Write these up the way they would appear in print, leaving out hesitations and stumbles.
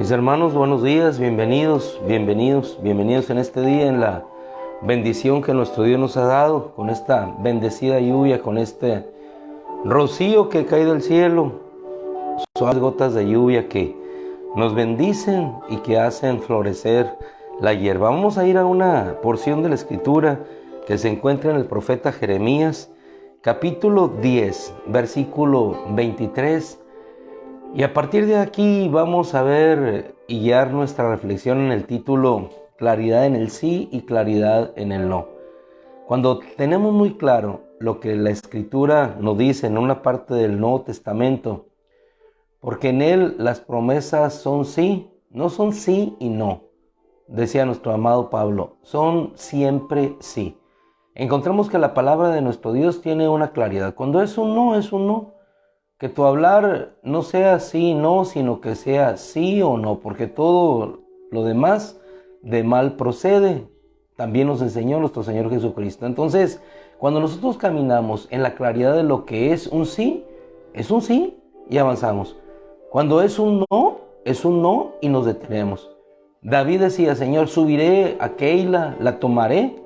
Mis hermanos, buenos días, bienvenidos en este día, en la bendición que nuestro Dios nos ha dado, con esta bendecida lluvia, con este rocío que cae del cielo, suaves gotas de lluvia que nos bendicen y que hacen florecer la hierba. Vamos a ir a una porción de la Escritura que se encuentra en el profeta Jeremías, capítulo 10, versículo 23. Y a partir de aquí vamos a ver y guiar nuestra reflexión en el título Claridad en el sí y claridad en el no. Cuando tenemos muy claro lo que la Escritura nos dice en una parte del Nuevo Testamento, porque en él las promesas son sí, no son sí y no, decía nuestro amado Pablo, son siempre sí. Encontramos que la palabra de nuestro Dios tiene una claridad. Cuando es un no, es un no. Que tu hablar no sea sí y no, sino que sea sí o no, porque todo lo demás de mal procede. También nos enseñó nuestro Señor Jesucristo. Entonces, cuando nosotros caminamos en la claridad de lo que es un sí y avanzamos. Cuando es un no y nos detenemos. David decía, Señor, subiré a Keila, la tomaré.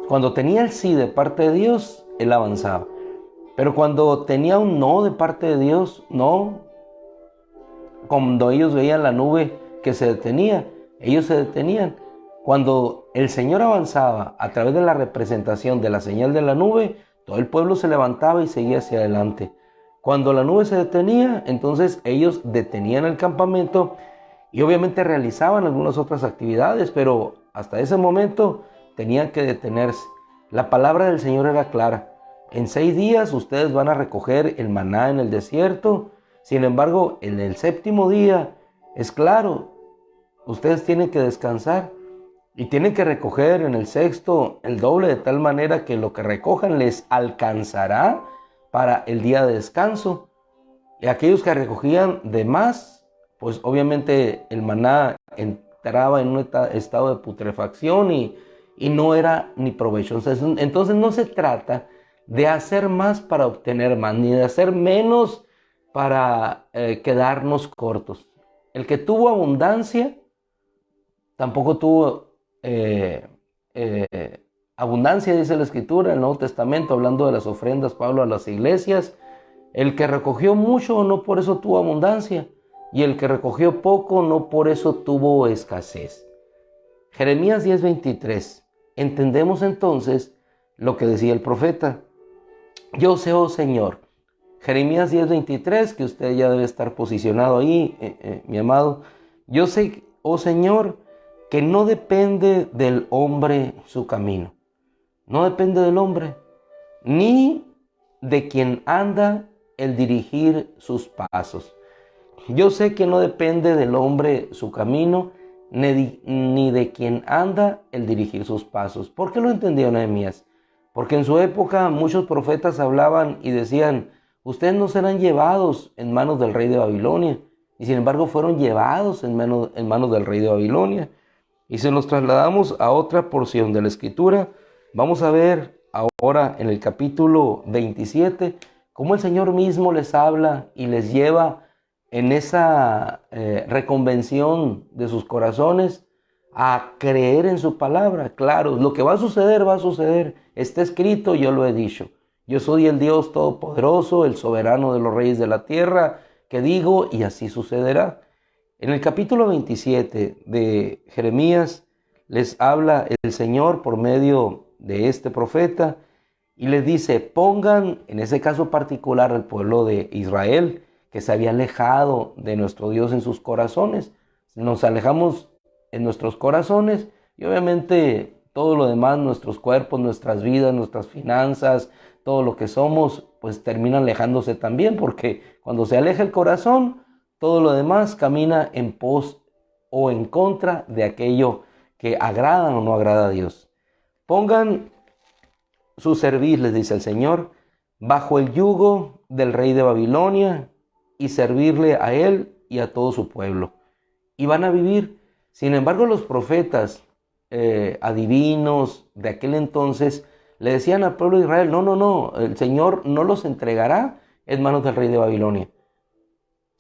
Cuando tenía el sí de parte de Dios, él avanzaba. Pero cuando tenía un no de parte de Dios, no. Cuando ellos veían la nube que se detenía, ellos se detenían. Cuando el Señor avanzaba a través de la representación de la señal de la nube, todo el pueblo se levantaba y seguía hacia adelante. Cuando la nube se detenía, entonces ellos detenían el campamento y obviamente realizaban algunas otras actividades, pero hasta ese momento tenían que detenerse. La palabra del Señor era clara. En 6 días ustedes van a recoger el maná en el desierto. Sin embargo, en el 7º día, es claro, ustedes tienen que descansar y tienen que recoger en el 6º el doble, de tal manera que lo que recojan les alcanzará para el día de descanso. Y aquellos que recogían de más, pues obviamente el maná entraba en un estado de putrefacción y no era ni provechoso. Entonces no se trata de hacer más para obtener más, ni de hacer menos para quedarnos cortos. El que tuvo abundancia, tampoco tuvo abundancia, dice la Escritura, en el Nuevo Testamento, hablando de las ofrendas, Pablo a las iglesias. El que recogió mucho, no por eso tuvo abundancia, y el que recogió poco, no por eso tuvo escasez. Jeremías 10:23. Entendemos entonces lo que decía el profeta. Yo sé, oh Señor, Jeremías 10:23, que usted ya debe estar posicionado ahí, mi amado. Yo sé, oh Señor, que no depende del hombre su camino. No depende del hombre, ni de quien anda el dirigir sus pasos. Yo sé que no depende del hombre su camino, ni de quien anda el dirigir sus pasos. ¿Por qué lo entendió Nehemías? Porque en su época muchos profetas hablaban y decían, ustedes no serán llevados en manos del rey de Babilonia. Y sin embargo fueron llevados en manos del rey de Babilonia. Y si nos trasladamos a otra porción de la Escritura, vamos a ver ahora en el capítulo 27 cómo el Señor mismo les habla y les lleva en esa reconvención de sus corazones a creer en su palabra. Claro, lo que va a suceder. Está escrito, yo lo he dicho. Yo soy el Dios Todopoderoso, el soberano de los reyes de la tierra, que digo y así sucederá. En el capítulo 27 de Jeremías les habla el Señor por medio de este profeta y les dice, pongan, en ese caso particular, al pueblo de Israel, que se había alejado de nuestro Dios en sus corazones. Nos alejamos en nuestros corazones y obviamente todo lo demás, nuestros cuerpos, nuestras vidas, nuestras finanzas, todo lo que somos, pues termina alejándose también, porque cuando se aleja el corazón, todo lo demás camina en pos o en contra de aquello que agrada o no agrada a Dios. Pongan su servir, les dice el Señor, bajo el yugo del rey de Babilonia y servirle a él y a todo su pueblo. Y van a vivir. Sin embargo, los profetas adivinos de aquel entonces le decían al pueblo de Israel, no, el Señor no los entregará en manos del rey de Babilonia,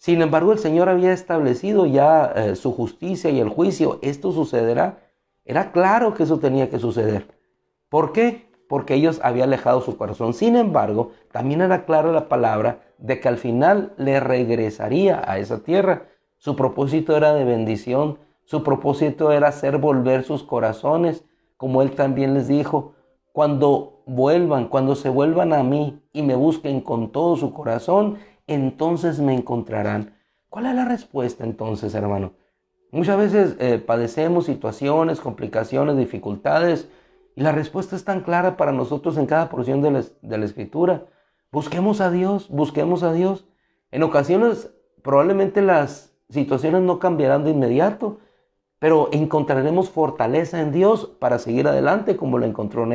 Sin embargo, el Señor había establecido ya su justicia y el juicio. Esto sucederá. Era claro que eso tenía que suceder. ¿Por qué? Porque ellos habían alejado su corazón. Sin embargo, también era clara la palabra de que al final le regresaría a esa tierra. Su propósito era de bendición. Su propósito era hacer volver sus corazones, como Él también les dijo: cuando vuelvan, cuando se vuelvan a mí y me busquen con todo su corazón, entonces me encontrarán. ¿Cuál es la respuesta entonces, hermano? Muchas veces padecemos situaciones, complicaciones, dificultades, y la respuesta es tan clara para nosotros en cada porción de la Escritura. Busquemos a Dios, busquemos a Dios. En ocasiones probablemente las situaciones no cambiarán de inmediato, pero encontraremos fortaleza en Dios para seguir adelante, como lo encontró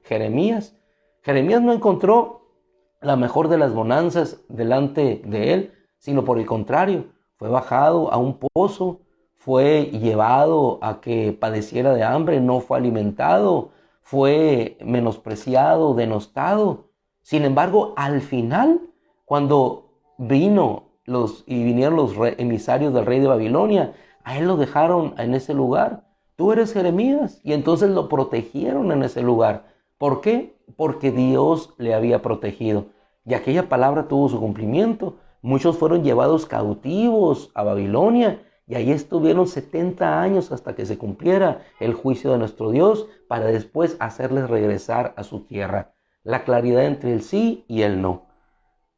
Jeremías. Jeremías no encontró la mejor de las bonanzas delante de él, sino por el contrario, fue bajado a un pozo, fue llevado a que padeciera de hambre, no fue alimentado, fue menospreciado, denostado. Sin embargo, al final, cuando vinieron los emisarios del rey de Babilonia, a él lo dejaron en ese lugar. Tú eres Jeremías. Y entonces lo protegieron en ese lugar. ¿Por qué? Porque Dios le había protegido. Y aquella palabra tuvo su cumplimiento. Muchos fueron llevados cautivos a Babilonia. Y ahí estuvieron 70 años hasta que se cumpliera el juicio de nuestro Dios, para después hacerles regresar a su tierra. La claridad entre el sí y el no.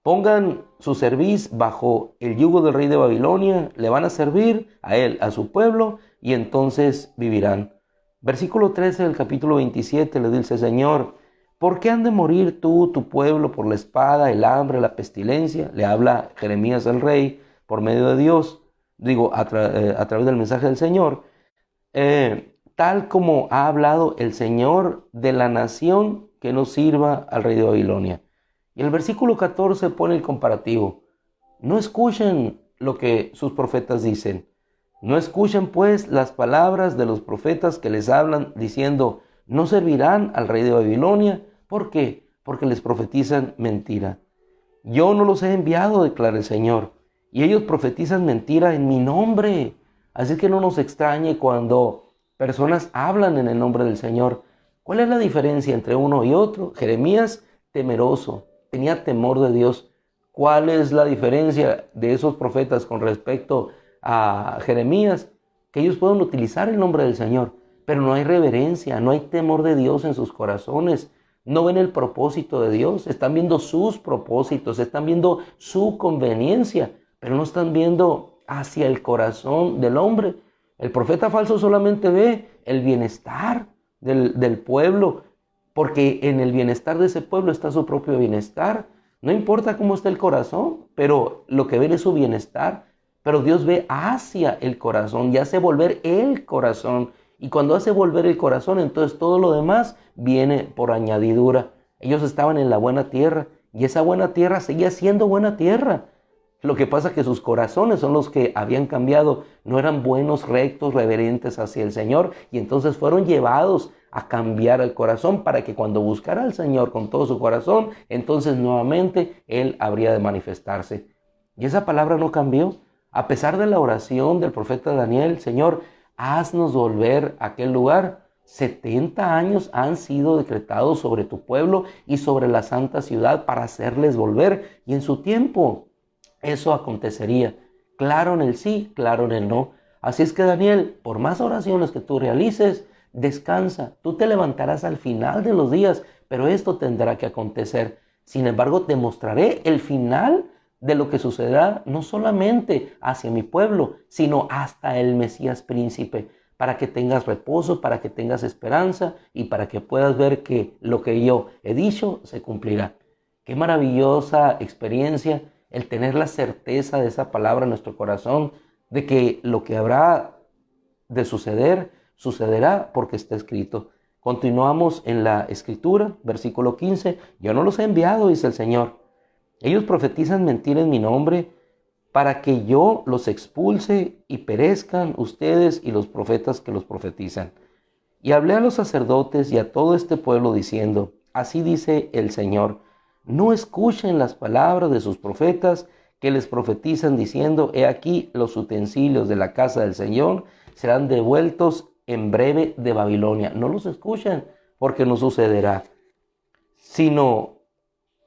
Pongan su cerviz bajo el yugo del rey de Babilonia, le van a servir a él, a su pueblo, y entonces vivirán. Versículo 13 del capítulo 27 le dice: Señor, ¿por qué han de morir tú, tu pueblo, por la espada, el hambre, la pestilencia? Le habla Jeremías al rey por medio de Dios, a través del mensaje del Señor. Tal como ha hablado el Señor de la nación que no sirva al rey de Babilonia. Y el versículo 14 pone el comparativo. No escuchen lo que sus profetas dicen. No escuchen pues las palabras de los profetas que les hablan diciendo: no servirán al rey de Babilonia. ¿Por qué? Porque les profetizan mentira. Yo no los he enviado, declara el Señor, y ellos profetizan mentira en mi nombre. Así que no nos extrañe cuando personas hablan en el nombre del Señor. ¿Cuál es la diferencia entre uno y otro? Jeremías, temeroso, tenía temor de Dios. ¿Cuál es la diferencia de esos profetas con respecto a Jeremías? Que ellos pueden utilizar el nombre del Señor, pero no hay reverencia, no hay temor de Dios en sus corazones. No ven el propósito de Dios, están viendo sus propósitos, están viendo su conveniencia, pero no están viendo hacia el corazón del hombre. El profeta falso solamente ve el bienestar del pueblo, porque en el bienestar de ese pueblo está su propio bienestar. No importa cómo está el corazón, pero lo que ven es su bienestar. Pero Dios ve hacia el corazón y hace volver el corazón. Y cuando hace volver el corazón, entonces todo lo demás viene por añadidura. Ellos estaban en la buena tierra y esa buena tierra seguía siendo buena tierra. Lo que pasa es que sus corazones son los que habían cambiado. No eran buenos, rectos, reverentes hacia el Señor, y entonces fueron llevados a cambiar el corazón para que cuando buscara al Señor con todo su corazón, entonces nuevamente Él habría de manifestarse. Y esa palabra no cambió. A pesar de la oración del profeta Daniel: Señor, haznos volver a aquel lugar. 70 años han sido decretados sobre tu pueblo y sobre la santa ciudad para hacerles volver. Y en su tiempo eso acontecería. Claro en el sí, claro en el no. Así es que, Daniel, por más oraciones que tú realices, descansa. Tú te levantarás al final de los días, pero esto tendrá que acontecer. Sin embargo, te mostraré el final de lo que sucederá, no solamente hacia mi pueblo, sino hasta el Mesías príncipe, para que tengas reposo, para que tengas esperanza y para que puedas ver que lo que yo he dicho se cumplirá. Qué maravillosa experiencia el tener la certeza de esa palabra en nuestro corazón, de que lo que habrá de suceder, sucederá porque está escrito. Continuamos en la escritura, versículo 15. Yo no los he enviado, dice el Señor. Ellos profetizan mentira en mi nombre para que yo los expulse y perezcan ustedes y los profetas que los profetizan. Y hablé a los sacerdotes y a todo este pueblo diciendo: así dice el Señor, no escuchen las palabras de sus profetas que les profetizan diciendo: he aquí los utensilios de la casa del Señor serán devueltos en breve de Babilonia. No los escuchen, porque no sucederá, sino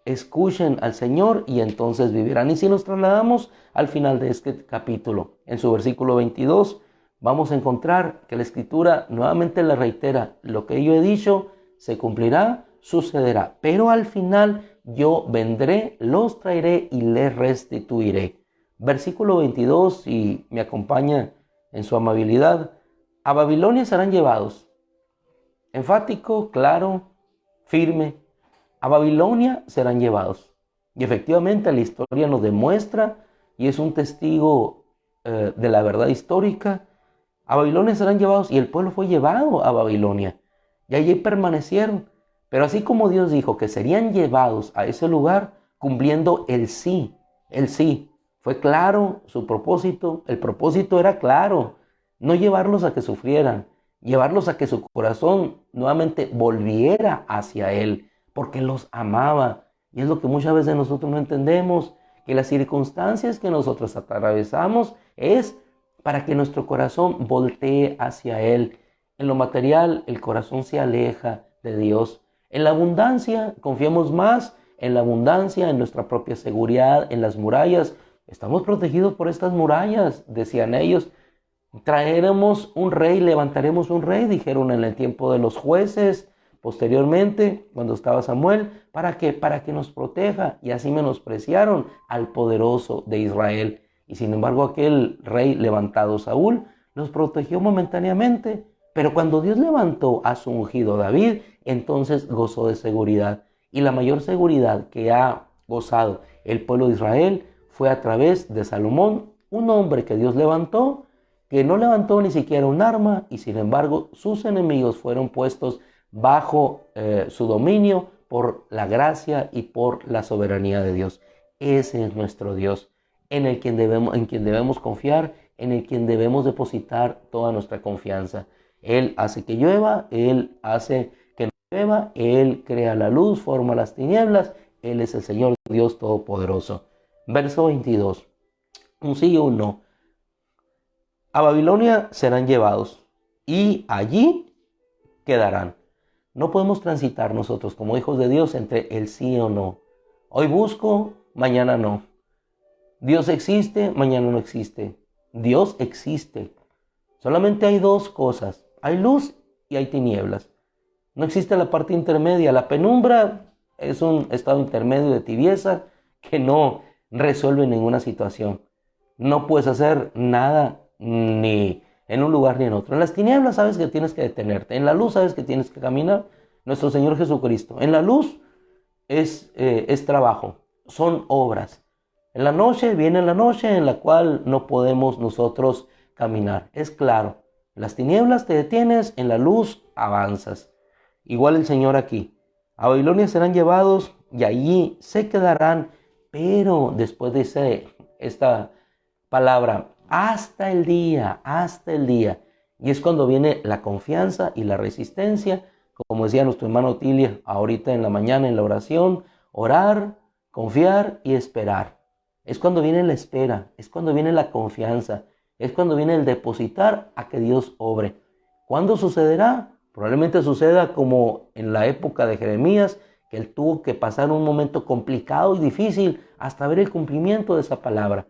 escuchen al Señor y entonces vivirán. Y si nos trasladamos al final de este capítulo, en su versículo 22, vamos a encontrar que la Escritura nuevamente le reitera: lo que yo he dicho se cumplirá, sucederá, pero al final yo vendré, los traeré y les restituiré. Versículo 22, y me acompaña en su amabilidad: a Babilonia serán llevados. Enfático, claro, firme. A Babilonia serán llevados. Y efectivamente la historia nos demuestra, y es un testigo de la verdad histórica. A Babilonia serán llevados, y el pueblo fue llevado a Babilonia. Y allí permanecieron. Pero así como Dios dijo que serían llevados a ese lugar, cumpliendo el sí. Fue claro su propósito. El propósito era claro: no llevarlos a que sufrieran, llevarlos a que su corazón nuevamente volviera hacia Él, porque los amaba. Y es lo que muchas veces nosotros no entendemos, que las circunstancias que nosotros atravesamos es para que nuestro corazón voltee hacia Él. En lo material, el corazón se aleja de Dios. En la abundancia, confiamos más en la abundancia, en nuestra propia seguridad, en las murallas. Estamos protegidos por estas murallas, decían ellos. Traeremos un rey, levantaremos un rey, dijeron en el tiempo de los jueces. Posteriormente, cuando estaba Samuel, ¿para qué? Para que nos proteja. Y así menospreciaron al poderoso de Israel. Y sin embargo, aquel rey levantado, Saúl, los protegió momentáneamente. Pero cuando Dios levantó a su ungido David, entonces gozó de seguridad. Y la mayor seguridad que ha gozado el pueblo de Israel fue a través de Salomón, un hombre que Dios levantó, que no levantó ni siquiera un arma, y sin embargo sus enemigos fueron puestos bajo su dominio por la gracia y por la soberanía de Dios. Ese es nuestro Dios, en quien debemos confiar, en el quien debemos depositar toda nuestra confianza. Él hace que llueva, Él hace que no llueva, Él crea la luz, forma las tinieblas. Él es el Señor Dios Todopoderoso. Verso 22, un sí y un no. A Babilonia serán llevados y allí quedarán. No podemos transitar nosotros como hijos de Dios entre el sí o no. Hoy busco, mañana no. Dios existe, mañana no existe. Dios existe. Solamente hay dos cosas: hay luz y hay tinieblas. No existe la parte intermedia. La penumbra es un estado intermedio de tibieza que no resuelve ninguna situación. No puedes hacer nada ni en un lugar ni en otro. En las tinieblas sabes que tienes que detenerte. En la luz sabes que tienes que caminar. Nuestro Señor Jesucristo. En la luz es trabajo, son obras. En la noche viene la noche en la cual no podemos nosotros caminar. Es claro. En las tinieblas te detienes, en la luz avanzas. Igual el Señor aquí. A Babilonia serán llevados y allí se quedarán, pero después de esta palabra, hasta el día. Y es cuando viene la confianza y la resistencia, como decía nuestro hermano Tilia ahorita en la mañana en la oración: orar, confiar y esperar. Es cuando viene la espera, es cuando viene la confianza, es cuando viene el depositar a que Dios obre. ¿Cuándo sucederá? Probablemente suceda como en la época de Jeremías, que él tuvo que pasar un momento complicado y difícil hasta ver el cumplimiento de esa palabra.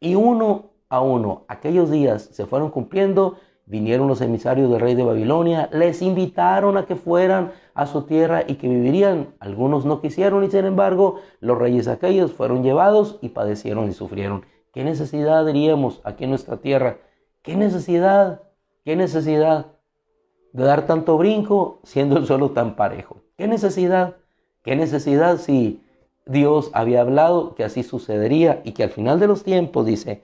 Y uno a uno, aquellos días se fueron cumpliendo. Vinieron los emisarios del rey de Babilonia, les invitaron a que fueran a su tierra y que vivirían. Algunos no quisieron y sin embargo los reyes aquellos fueron llevados y padecieron y sufrieron. ¿Qué necesidad diríamos aquí en nuestra tierra? ¿Qué necesidad de dar tanto brinco siendo el suelo tan parejo? ¿Qué necesidad? ¿Qué necesidad si Dios había hablado que así sucedería y que al final de los tiempos dice: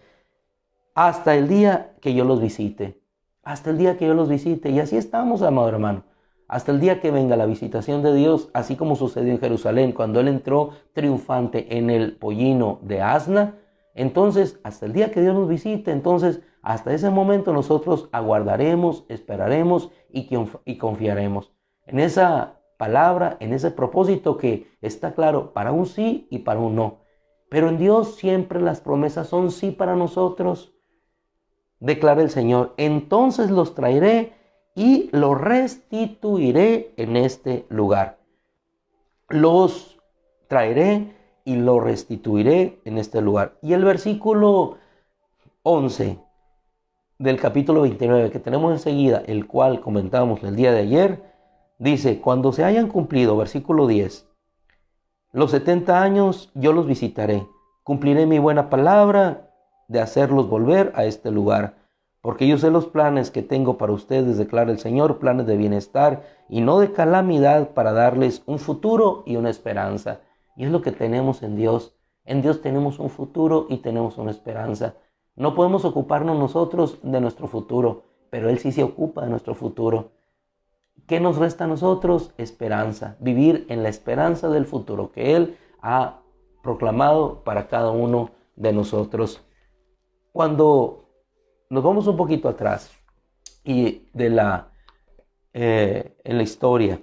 hasta el día que yo los visite? Hasta el día que yo los visite. Y así estamos, amado hermano. Hasta el día que venga la visitación de Dios, así como sucedió en Jerusalén cuando Él entró triunfante en el pollino de asna. Entonces, hasta el día que Dios nos visite, entonces, hasta ese momento nosotros aguardaremos, esperaremos y confiaremos en esa palabra, en ese propósito que está claro para un sí y para un no. Pero en Dios siempre las promesas son sí para nosotros. Declara el Señor, entonces los traeré y los restituiré en este lugar. Los traeré y los restituiré en este lugar. Y el versículo 11 del capítulo 29 que tenemos enseguida, el cual comentamos el día de ayer, dice, cuando se hayan cumplido, versículo 10, los 70 años yo los visitaré, cumpliré mi buena palabra de hacerlos volver a este lugar, porque yo sé los planes que tengo para ustedes, declara el Señor, planes de bienestar y no de calamidad, para darles un futuro y una esperanza. Y es lo que tenemos en Dios. En Dios tenemos un futuro y tenemos una esperanza. No podemos ocuparnos nosotros de nuestro futuro, pero Él sí se ocupa de nuestro futuro. ¿Qué nos resta a nosotros? Esperanza. Vivir en la esperanza del futuro que Él ha proclamado para cada uno de nosotros. Cuando nos vamos un poquito atrás y en la historia,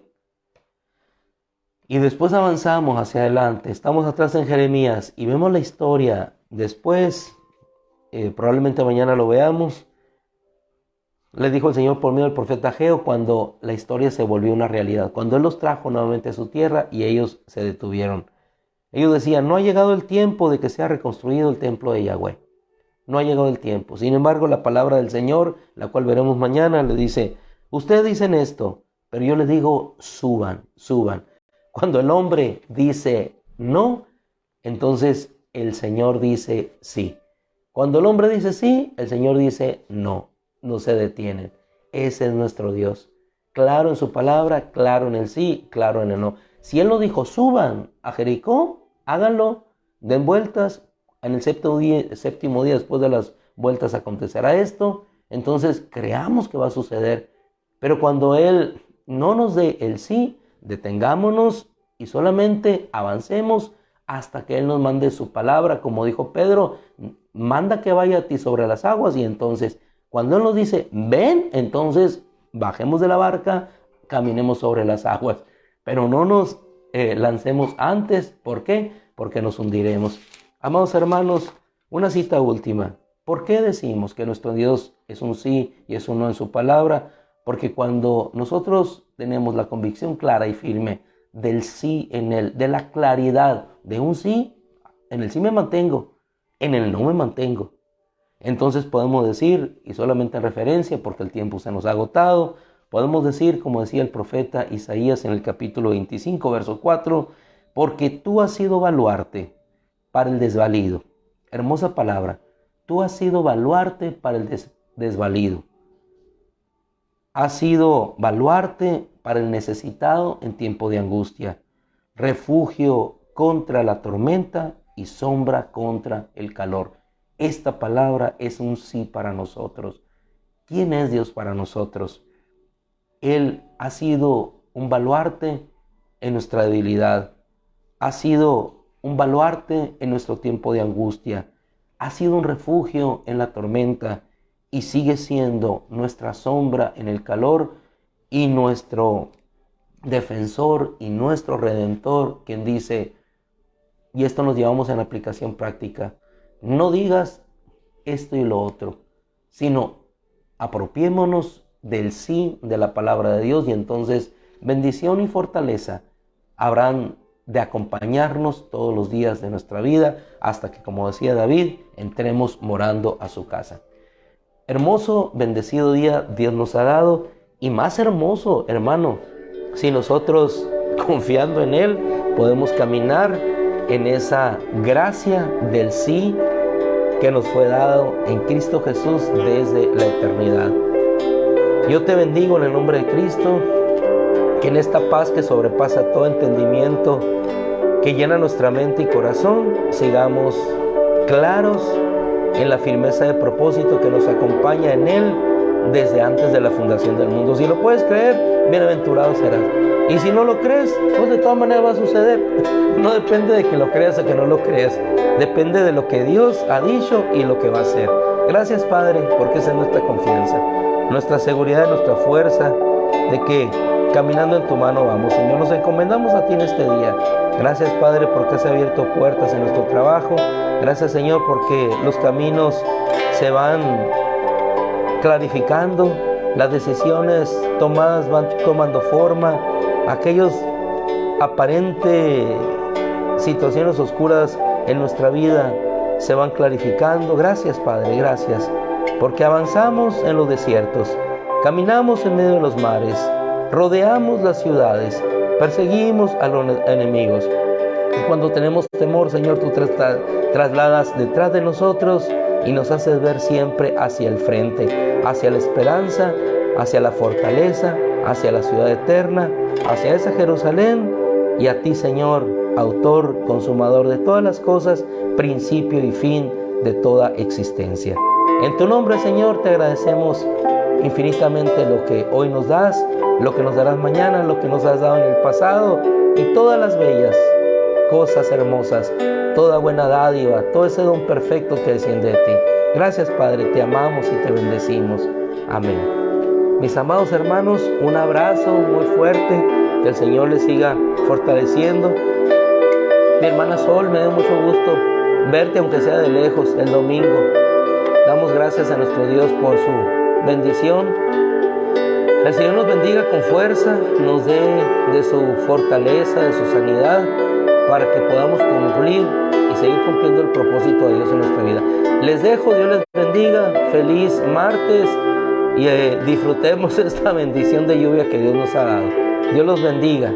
y después avanzamos hacia adelante, estamos atrás en Jeremías y vemos la historia. Después, probablemente mañana lo veamos, le dijo el Señor por medio del profeta Ageo, cuando la historia se volvió una realidad, cuando Él los trajo nuevamente a su tierra y ellos se detuvieron. Ellos decían, no ha llegado el tiempo de que sea reconstruido el templo de Yahweh. No ha llegado el tiempo. Sin embargo, la palabra del Señor, la cual veremos mañana, le dice, ustedes dicen esto, pero yo les digo, suban, suban. Cuando el hombre dice no, entonces el Señor dice sí. Cuando el hombre dice sí, el Señor dice no. No se detienen. Ese es nuestro Dios. Claro en su palabra, claro en el sí, claro en el no. Si Él nos dijo, suban a Jericó, háganlo, den vueltas. En el séptimo día después de las vueltas acontecerá esto. Entonces creamos que va a suceder. Pero cuando Él no nos dé el sí, detengámonos y solamente avancemos hasta que Él nos mande su palabra. Como dijo Pedro, manda que vaya a ti sobre las aguas. Y entonces, cuando Él nos dice, ven, entonces bajemos de la barca, caminemos sobre las aguas. Pero no nos lancemos antes. ¿Por qué? Porque nos hundiremos. Amados hermanos, una cita última. ¿Por qué decimos que nuestro Dios es un sí y es un no en su palabra? Porque cuando nosotros tenemos la convicción clara y firme del sí en Él, de la claridad de un sí, en el sí me mantengo, en el no me mantengo. Entonces podemos decir, y solamente en referencia, porque el tiempo se nos ha agotado, podemos decir, como decía el profeta Isaías en el capítulo 25, verso 4, porque tú has sido baluarte para el desvalido. Hermosa palabra. Tú has sido baluarte para el desvalido. Has sido baluarte para el necesitado en tiempo de angustia. Refugio contra la tormenta y sombra contra el calor. Esta palabra es un sí para nosotros. ¿Quién es Dios para nosotros? Él ha sido un baluarte en nuestra debilidad. Ha sido un baluarte en nuestro tiempo de angustia. Ha sido un refugio en la tormenta y sigue siendo nuestra sombra en el calor y nuestro defensor y nuestro redentor, quien dice, y esto nos llevamos en aplicación práctica, no digas esto y lo otro, sino apropiémonos del sí de la palabra de Dios y entonces bendición y fortaleza habrán de acompañarnos todos los días de nuestra vida hasta que, como decía David, entremos morando a su casa. Hermoso, bendecido día Dios nos ha dado y más hermoso, hermano, si nosotros confiando en Él podemos caminar en esa gracia del sí que nos fue dado en Cristo Jesús desde la eternidad. Yo te bendigo en el nombre de Cristo, que en esta paz que sobrepasa todo entendimiento, que llena nuestra mente y corazón, sigamos claros en la firmeza de propósito que nos acompaña en Él desde antes de la fundación del mundo. Si lo puedes creer, bienaventurado serás. Y si no lo crees, pues de todas maneras va a suceder. No depende de que lo creas o que no lo creas. Depende de lo que Dios ha dicho y lo que va a hacer. Gracias, Padre, porque esa es nuestra confianza, nuestra seguridad, nuestra fuerza, de que caminando en tu mano vamos, Señor. Nos encomendamos a ti en este día. Gracias, Padre, porque has abierto puertas en nuestro trabajo. Gracias, Señor, porque los caminos se van clarificando, las decisiones tomadas van tomando forma, aquellos aparentes situaciones oscuras en nuestra vida se van clarificando. Gracias, Padre, gracias, porque avanzamos en los desiertos, caminamos en medio de los mares, rodeamos las ciudades, perseguimos a los enemigos. Y cuando tenemos temor, Señor, tú trasladas detrás de nosotros y nos haces ver siempre hacia el frente, hacia la esperanza, hacia la fortaleza, hacia la ciudad eterna, hacia esa Jerusalén, y a ti, Señor, autor, consumador de todas las cosas, principio y fin de toda existencia. En tu nombre, Señor, te agradecemos infinitamente lo que hoy nos das, lo que nos darás mañana, lo que nos has dado en el pasado y todas las bellas cosas hermosas, toda buena dádiva, todo ese don perfecto que desciende de ti. Gracias, Padre, te amamos y te bendecimos. Amén. Mis amados hermanos, un abrazo muy fuerte, que el Señor les siga fortaleciendo. Mi hermana Sol, me da mucho gusto verte, aunque sea de lejos, el domingo. Damos gracias a nuestro Dios por su bendición. El Señor nos bendiga con fuerza, nos dé de su fortaleza, de su sanidad, para que podamos cumplir y seguir cumpliendo el propósito de Dios en nuestra vida. Les dejo, Dios les bendiga, feliz martes, y disfrutemos esta bendición de lluvia que Dios nos ha dado. Dios los bendiga.